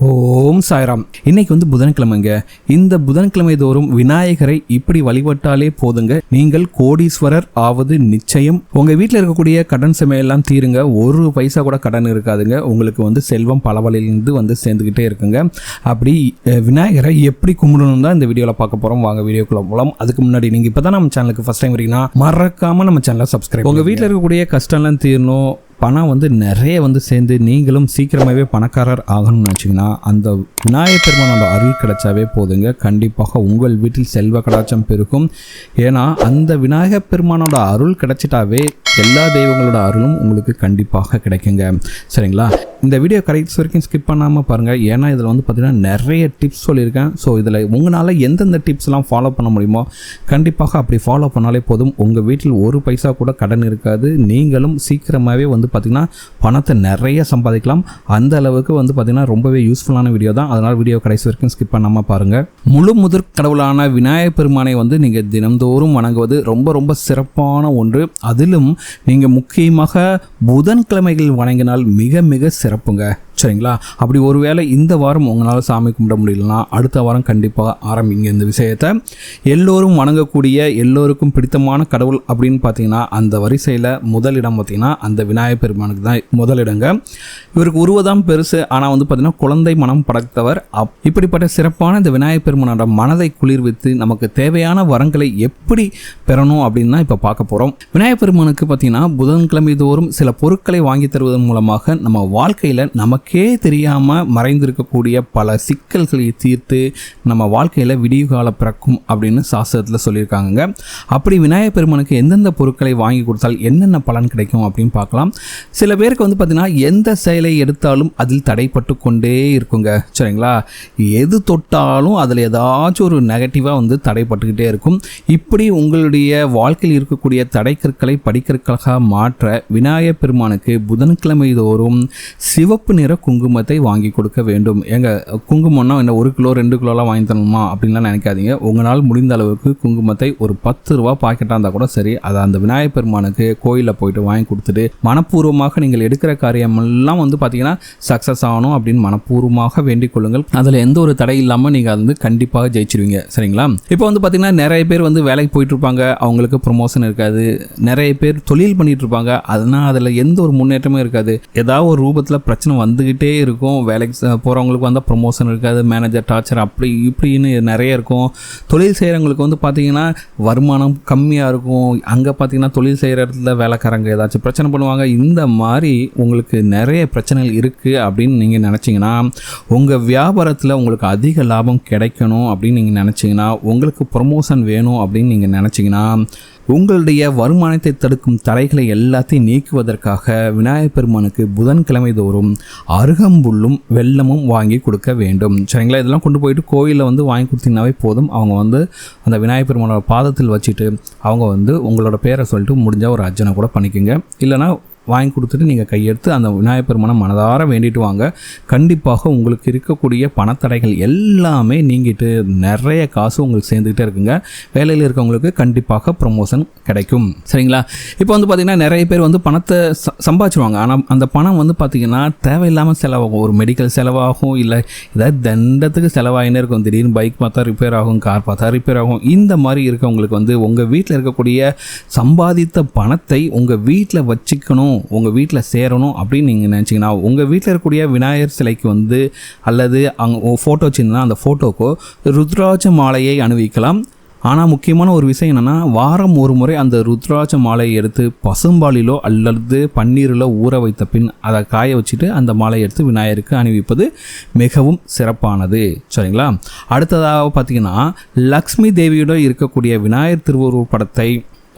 ஓம் சாய்ராம். இன்னைக்கு புதன்கிழமைங்க. இந்த புதன்கிழமை தோறும் விநாயகரை இப்படி வழிபட்டாலே போதுங்க, நீங்கள் கோடீஸ்வரர் ஆவது நிச்சயம். உங்க வீட்டில் இருக்கக்கூடிய கடன் சுமையெல்லாம் தீருங்க. ஒரு பைசா கூட கடன் இருக்காதுங்க. உங்களுக்கு செல்வம் பல வழியிலிருந்து சேர்ந்துக்கிட்டே இருக்குங்க. அப்படி விநாயகரை எப்படி கும்பிடணும் தான் இந்த வீடியோவில் பார்க்க போகிறோம். வாங்க வீடியோக்குள்ள போகலாம். அதுக்கு முன்னாடி நீங்கள் இப்போ தான் நம்ம சேனலுக்கு ஃபஸ்ட் டைம் வரீங்கன்னா மறக்காம நம்ம சேனலை சப்ஸ்கிரைப். உங்கள் வீட்டில் இருக்கக்கூடிய கஷ்டம்லாம் தீரணும், பணம் நிறைய சேர்ந்து நீங்களும் சீக்கிரமாகவே பணக்காரர் ஆகணும்னு நினச்சிங்கன்னா அந்த விநாயகர் பெருமானோட அருள் கிடைச்சாவே போதுங்க. கண்டிப்பாக உங்கள் வீட்டில் செல்வ கடாட்சம் பெருகும். ஏன்னா அந்த விநாயகர் பெருமானோட அருள் கிடைச்சிட்டாவே எல்லா தெய்வங்களோட அருளும் உங்களுக்கு கண்டிப்பாக கிடைக்குங்க. சரிங்களா? இந்த வீடியோ கரெக்ட் வரைக்கும் ஸ்கிப் பண்ணாமல் பாருங்கள். ஏன்னா இதில் பார்த்தீங்கன்னா நிறைய டிப்ஸ் சொல்லியிருக்கேன். ஸோ இதில் உங்களால் எந்தெந்த டிப்ஸ்லாம் ஃபாலோ பண்ண முடியுமோ கண்டிப்பாக அப்படி ஃபாலோ பண்ணாலே போதும். உங்கள் வீட்டில் ஒரு பைசா கூட கடன் இருக்காது. நீங்களும் சீக்கிரமாகவே பார்த்திங்கன்னா பணத்தை நிறைய சம்பாதிக்கலாம். அந்த அளவுக்கு பார்த்திங்கன்னா ரொம்பவே யூஸ்ஃபுல்லான வீடியோ தான். அதனால் வீடியோ கடைசி வரைக்கும் ஸ்கிப் பண்ணாமல் பாருங்கள். முழு முதற் கடவுளான விநாயகர் பெருமானை நீங்கள் தினந்தோறும் வணங்குவது ரொம்ப ரொம்ப சிறப்பான ஒன்று. அதிலும் நீங்கள் முக்கியமாக புதன்கிழமைகள் வணங்கினால் மிக மிக சிறப்புங்க. சரிங்களா? அப்படி ஒருவேளை இந்த வாரம் உங்களால் சாமி கும்பிட முடியலன்னா அடுத்த வாரம் கண்டிப்பாக ஆரம்பிங்க இந்த விஷயத்தை. எல்லோரும் வணங்கக்கூடிய எல்லோருக்கும் பிடித்தமான கடவுள் அப்படின்னு பார்த்தீங்கன்னா அந்த வரிசையில் முதலிடம் பார்த்தீங்கன்னா அந்த விநாயகர் பெருமானுக்கு தான் முதலிடங்க. இவருக்கு உருவதான் பெருசு, ஆனால் பார்த்தீங்கன்னா குழந்தை மனம் படைத்தவர். இப்படிப்பட்ட சிறப்பான இந்த விநாயகர் பெருமானோட மனதை குளிர்வித்து நமக்கு தேவையான வரங்களை எப்படி பெறணும் அப்படின்னு தான் இப்போ பார்க்க போகிறோம். விநாயகர் பெருமானுக்கு பார்த்தீங்கன்னா புதன்கிழமை தோறும் சில பொருட்களை வாங்கி தருவதன் மூலமாக நம்ம வாழ்க்கையில் நமக்கே தெரியாமல் மறைந்திருக்கக்கூடிய பல சிக்கல்களை தீர்த்து நம்ம வாழ்க்கையில் விடிவு கால பிறக்கும் அப்படின்னு சாஸ்திரத்தில் சொல்லியிருக்காங்க. அப்படி விநாயகர் பெருமானுக்கு எந்தெந்த பொருட்களை வாங்கி கொடுத்தால் என்னென்ன பலன் கிடைக்கும் அப்படின்னு பார்க்கலாம். சில பேருக்கு பார்த்தீங்கன்னா எந்த செயலை எடுத்தாலும் அதில் தடைப்பட்டு கொண்டே இருக்குங்க. சரிங்களா? எது தொட்டாலும் அதில் ஏதாச்சும் ஒரு நெகட்டிவாக தடைப்பட்டுக்கிட்டே இருக்கும். இப்படி உங்களுடைய வாழ்க்கையில் இருக்கக்கூடிய தடைக்கற்களை படிக்கற்களாக மாற்ற விநாயகர் பெருமானுக்கு புதன்கிழமை தோறும் சிவப்பு நிற குங்குமத்தை வாங்கி கொடுக்க வேண்டும். குங்குமம்னா என்ன 1 கிலோ 2 கிலோலாம் வாங்கி தரணுமா அப்படின்லாம் நினைக்காதீங்க. உங்களால் முடிந்த அளவுக்கு குங்குமத்தை ஒரு 10 ரூபா பாக்கெட்டாக இருந்தால் கூட சரி, அதை அந்த விநாயகர் பெருமானுக்கு கோயிலில் போயிட்டு வாங்கி கொடுத்துட்டு மனப்பூர்வமாக நீங்கள் எடுக்கிற காரியமெல்லாம் பார்த்தீங்கன்னா சக்ஸஸ் ஆகணும் அப்படின்னு மனப்பூர்வமாக வேண்டிக் கொள்ளுங்கள். அதில் எந்த ஒரு தடை இல்லாமல் நீங்கள் கண்டிப்பாக ஜெயிச்சிருவீங்க. சரிங்களா? இப்போ பார்த்தீங்கன்னா நிறைய பேர் வேலைக்கு போயிட்டு இருப்பாங்க, அவங்களுக்கு ப்ரொமோஷன் இருக்காது. நிறைய பேர் தொழில் பண்ணிட்டு இருப்பாங்க, அதனால் அதில் எந்த ஒரு முன்னேற்றமும் இருக்காது. ஏதாவது ஒரு ரூபத்தில் பிரச்சனை வந்துக்கிட்டே இருக்கும். வேலைக்கு போகிறவங்களுக்கு வந்தால் ப்ரொமோஷன் இருக்காது, மேனேஜர் டார்ச்சர் அப்படி இப்படின்னு நிறைய இருக்கும். தொழில் செய்கிறவங்களுக்கு பார்த்தீங்கன்னா வருமானம் கம்மியாக இருக்கும். அங்கே பார்த்தீங்கன்னா தொழில் செய்கிற இடத்துல வேலைக்காரங்க ஏதாச்சும் பிரச்சனை பண்ணுவாங்க. இந்த மாதிரி உங்களுக்கு நிறைய பிரச்சனைகள் இருக்குது அப்படின்னு நீங்கள் நினச்சிங்கன்னா, உங்கள் வியாபாரத்தில் உங்களுக்கு அதிக லாபம் கிடைக்கணும் அப்படின்னு நீங்கள் நினச்சிங்கன்னா, உங்களுக்கு ப்ரொமோஷன் வேணும் அப்படின்னு நீங்கள் நினச்சிங்கன்னா, உங்களுடைய வருமானத்தை தடுக்கும் தடைகளை எல்லாத்தையும் நீக்குவதற்காக விநாயகர் பெருமானுக்கு புதன்கிழமை தோறும் அருகம்புல்லும் வெல்லமும் வாங்கி கொடுக்க வேண்டும். சரிங்களா? இதெல்லாம் கொண்டு போயிட்டு கோயிலில் வாங்கி கொடுத்தீங்கன்னாவே போதும். அவங்க அந்த விநாயகர் பெருமானோட பாதத்தில் வச்சுட்டு அவங்க உங்களோட பேரை சொல்லிட்டு முடிஞ்சால் ஒரு அர்ச்சனை கூட பண்ணிக்கோங்க. இல்லைனா வாங்கி கொடுத்துட்டு நீங்கள் கையெடுத்து அந்த விநாயகர் பெருமானை மனதார வேண்டிட்டு வாங்க. கண்டிப்பாக உங்களுக்கு இருக்கக்கூடிய பணத்தடைகள் எல்லாமே நீங்கிட்டு நிறைய காசு உங்களுக்கு சேர்ந்துக்கிட்டே இருக்குங்க. வேலையில் இருக்கவங்களுக்கு கண்டிப்பாக ப்ரொமோஷன் கிடைக்கும். சரிங்களா? இப்போ பார்த்தீங்கன்னா நிறைய பேர் பணத்தை சம்பாதிச்சுருவாங்க. ஆனால் அந்த பணம் பார்த்தீங்கன்னா தேவையில்லாமல் செலவாகும். ஒரு மெடிக்கல் செலவாகும், இல்லை ஏதாவது தண்டத்துக்கு செலவாகினே இருக்கும். திடீர்னு பைக் பார்த்தா ரிப்பேர் ஆகும், கார் பார்த்தா ரிப்பேர் ஆகும். இந்த மாதிரி இருக்கவங்களுக்கு உங்கள் வீட்டில் இருக்கக்கூடிய சம்பாதித்த பணத்தை உங்கள் வீட்டில் வச்சுக்கணும், உங்கள் வீட்டில் சேரணும் அப்படின்னு நீங்கள் நினச்சிங்கன்னா, உங்கள் வீட்டில் இருக்கக்கூடிய விநாயகர் சிலைக்கு அல்லது அங்கே ஃபோட்டோ வச்சுருந்தா அந்த ஃபோட்டோக்கோ ருத்ராட்ச மாலையை அணிவிக்கலாம். ஆனால் முக்கியமான ஒரு விஷயம் என்னென்னா, வாரம் ஒரு முறை அந்த ருத்ராட்ச மாலையை எடுத்து பசும்பாலிலோ அல்லது பன்னீரிலோ ஊற வைத்த பின் அதை காய வச்சுட்டு அந்த மாலையை எடுத்து விநாயகருக்கு அணிவிப்பது மிகவும் சிறப்பானது. சரிங்களா? அடுத்ததாக பார்த்தீங்கன்னா, லக்ஷ்மி தேவியோட இருக்கக்கூடிய விநாயகர் திருவுருவ படத்தை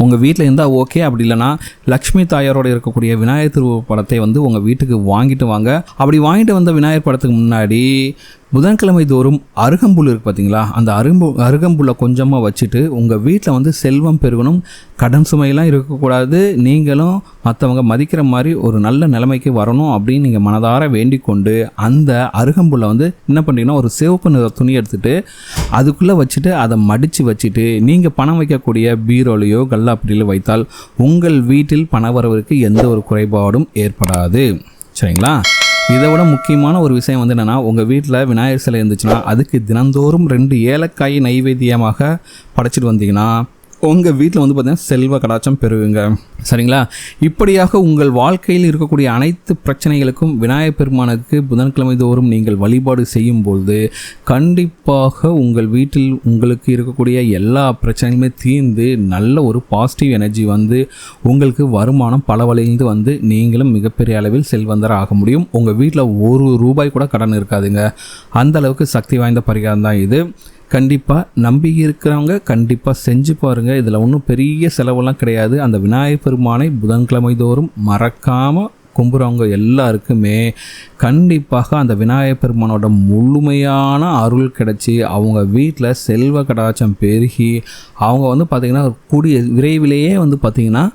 உங்கள் வீட்டில் இருந்தால் ஓகே. அப்படி இல்லைனா லக்ஷ்மி தாயாரோடு இருக்கக்கூடிய விநாயகர் திருவுருவ படத்தை உங்கள் வீட்டுக்கு வாங்கிட்டு வாங்க. அப்படி வாங்கிட்டு வந்த விநாயகர் படத்துக்கு முன்னாடி புதன்கிழமை தோறும் அருகம்புல் இருக்குது பார்த்தீங்களா, அந்த அருகம்புல்லை கொஞ்சமாக வச்சுட்டு உங்கள் வீட்டில் செல்வம் பெருகணும், கடன் சுமையெல்லாம் இருக்கக்கூடாது, நீங்களும் மற்றவங்க மதிக்கிற மாதிரி ஒரு நல்ல நிலைமைக்கு வரணும் அப்படின்னு நீங்கள் மனதார வேண்டிக் கொண்டு அந்த அருகம்புல்லை என்ன பண்ணுறீங்கன்னா ஒரு சிவப்பு நிற துணி எடுத்துகிட்டு அதுக்குள்ளே வச்சுட்டு அதை மடித்து வச்சுட்டு நீங்கள் பணம் வைக்கக்கூடிய பீரோலையோ கல்லாப்படியிலோ வைத்தால் உங்கள் வீட்டில் பண வரவிற்கு எந்த ஒரு குறைபாடும் ஏற்படாது. சரிங்களா? இதை விட முக்கியமான ஒரு விஷயம் வந்து என்னென்னா, உங்கள் வீட்டில் விநாயகர் சிலை இருந்துச்சுன்னா அதுக்கு தினந்தோறும் 2 ஏலக்காய் நைவேத்தியமாக படைச்சிட்டு வந்தீங்கன்னா உங்கள் வீட்டில் வந்து பார்த்திங்கன்னா செல்வ கடாட்சம் பெறுவீங்க. சரிங்களா? இப்படியாக உங்கள் வாழ்க்கையில் இருக்கக்கூடிய அனைத்து பிரச்சனைகளுக்கும் விநாயகர் பெருமானுக்கு புதன்கிழமை தோறும் நீங்கள் வழிபாடு செய்யும்பொழுது கண்டிப்பாக உங்கள் வீட்டில் உங்களுக்கு இருக்கக்கூடிய எல்லா பிரச்சனைகளுமே தீர்ந்து நல்ல ஒரு பாசிட்டிவ் எனர்ஜி வந்து உங்களுக்கு வருமானம் பலவழிந்து வந்து நீங்களும் மிகப்பெரிய அளவில் செல்வந்தர் ஆக முடியும். உங்கள் வீட்டில் ₹1 கூட கடன் இருக்காதுங்க. அந்த அளவுக்கு சக்தி வாய்ந்த பரிகாரம் தான் இது. கண்டிப்பாக நம்பிக்கை இருக்கிறவங்க கண்டிப்பாக செஞ்சு பாருங்கள். இதில் ஒன்றும் பெரிய செலவெல்லாம் கிடையாது. அந்த விநாயகர் பெருமானை புதன்கிழமை தோறும் மறக்காமல் கும்புறவங்க எல்லாருக்குமே கண்டிப்பாக அந்த விநாயகர் பெருமானோட முழுமையான அருள் கிடச்சி அவங்க வீட்டில் செல்வ கடாட்சம் பெருகி அவங்க வந்து பார்த்திங்கன்னா கூடிய விரைவிலேயே வந்து பார்த்திங்கன்னா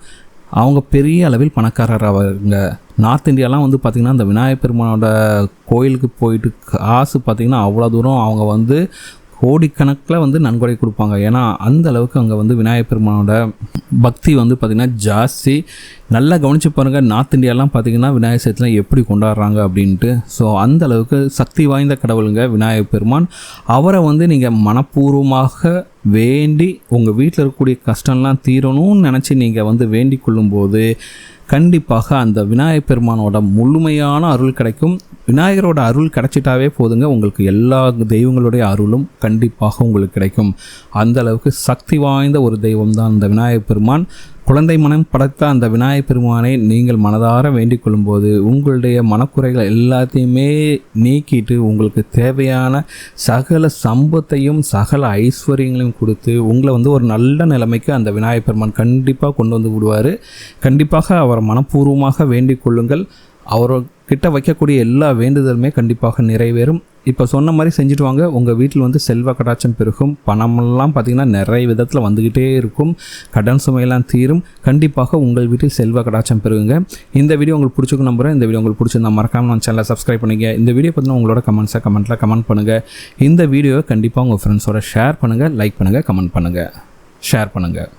அவங்க பெரிய அளவில் பணக்காரராக. நார்த் இந்தியாலாம் வந்து பார்த்திங்கன்னா அந்த விநாயகர் பெருமானோட கோயிலுக்கு போயிட்டு காசு பார்த்திங்கன்னா அவ்வளோ தூரம் அவங்க வந்து கோடிக்கணக்கில் வந்து நன்கொடை கொடுப்பாங்க. ஏன்னா அந்த அளவுக்கு அங்கே வந்து விநாயகர் பெருமானோட பக்தி வந்து பார்த்திங்கன்னா ஜாஸ்தி. நல்லா கவனித்து பாருங்கள், நார்த் இந்தியாலாம் பார்த்திங்கன்னா விநாயகர் சதுர்த்திலாம் எப்படி கொண்டாடுறாங்க அப்படின்ட்டு. ஸோ அந்த அளவுக்கு சக்தி வாய்ந்த கடவுளுங்க விநாயகர் பெருமான். அவரை வந்து நீங்கள் மனப்பூர்வமாக வேண்டி உங்கள் வீட்டில் இருக்கக்கூடிய கஷ்டம்லாம் தீரணும்னு நினச்சி நீங்கள் வந்து வேண்டிக் கொள்ளும்போது கண்டிப்பாக அந்த விநாயகர் பெருமானோட முழுமையான அருள் கிடைக்கும். விநாயகரோட அருள் கிடைச்சிட்டாவே போதுங்க, உங்களுக்கு எல்லா தெய்வங்களுடைய அருளும் கண்டிப்பாக உங்களுக்கு கிடைக்கும். அந்த அளவுக்கு சக்தி வாய்ந்த ஒரு தெய்வம் தான் அந்த விநாயகர் பெருமான். குழந்தை மனம் படைத்த அந்த விநாயகர் பெருமானை நீங்கள் மனதார வேண்டிக் கொள்ளும்போது உங்களுடைய மனக்குறைகள் எல்லாத்தையுமே நீக்கிட்டு உங்களுக்கு தேவையான சகல சம்பத்தையும் சகல ஐஸ்வர்யங்களையும் கொடுத்து உங்களை வந்து ஒரு நல்ல நிலைமைக்கு அந்த விநாயகர் பெருமான் கண்டிப்பாக கொண்டு வந்து விடுவார். கண்டிப்பாக அவரை மனப்பூர்வமாக வேண்டிக் கொள்ளுங்கள். அவர்கிட்ட வைக்கக்கூடிய எல்லா வேண்டுதலுமே கண்டிப்பாக நிறைவேறும். இப்போ சொன்ன மாதிரி செஞ்சுட்டு வாங்க. உங்கள் வீட்டில் வந்து செல்வ கடாட்சம் பெருகும். பணமெல்லாம் பார்த்திங்கன்னா நிறைய விதத்தில் வந்துக்கிட்டே இருக்கும். கடன் சுமையெல்லாம் தீரும். கண்டிப்பாக உங்கள் வீட்டில் செல்வ கடாட்சம் பெருகுங்க. இந்த வீடியோ உங்களுக்கு பிடிச்சிருக்கும் நம்புகிறேன். இந்த வீடியோ உங்களுக்கு பிடிச்சிருந்தா மறக்காமல் நம்ம சேனலை சப்ஸ்கிரைப் பண்ணிங்க. இந்த வீடியோ பற்றின உங்களோட கமெண்ட்டில் கமெண்ட் பண்ணுங்கள். இந்த வீடியோவை கண்டிப்பாக உங்கள் ஃப்ரெண்ட்ஸோட ஷேர் பண்ணுங்கள், லைக் பண்ணுங்கள், கமெண்ட் பண்ணுங்கள், ஷேர் பண்ணுங்கள்.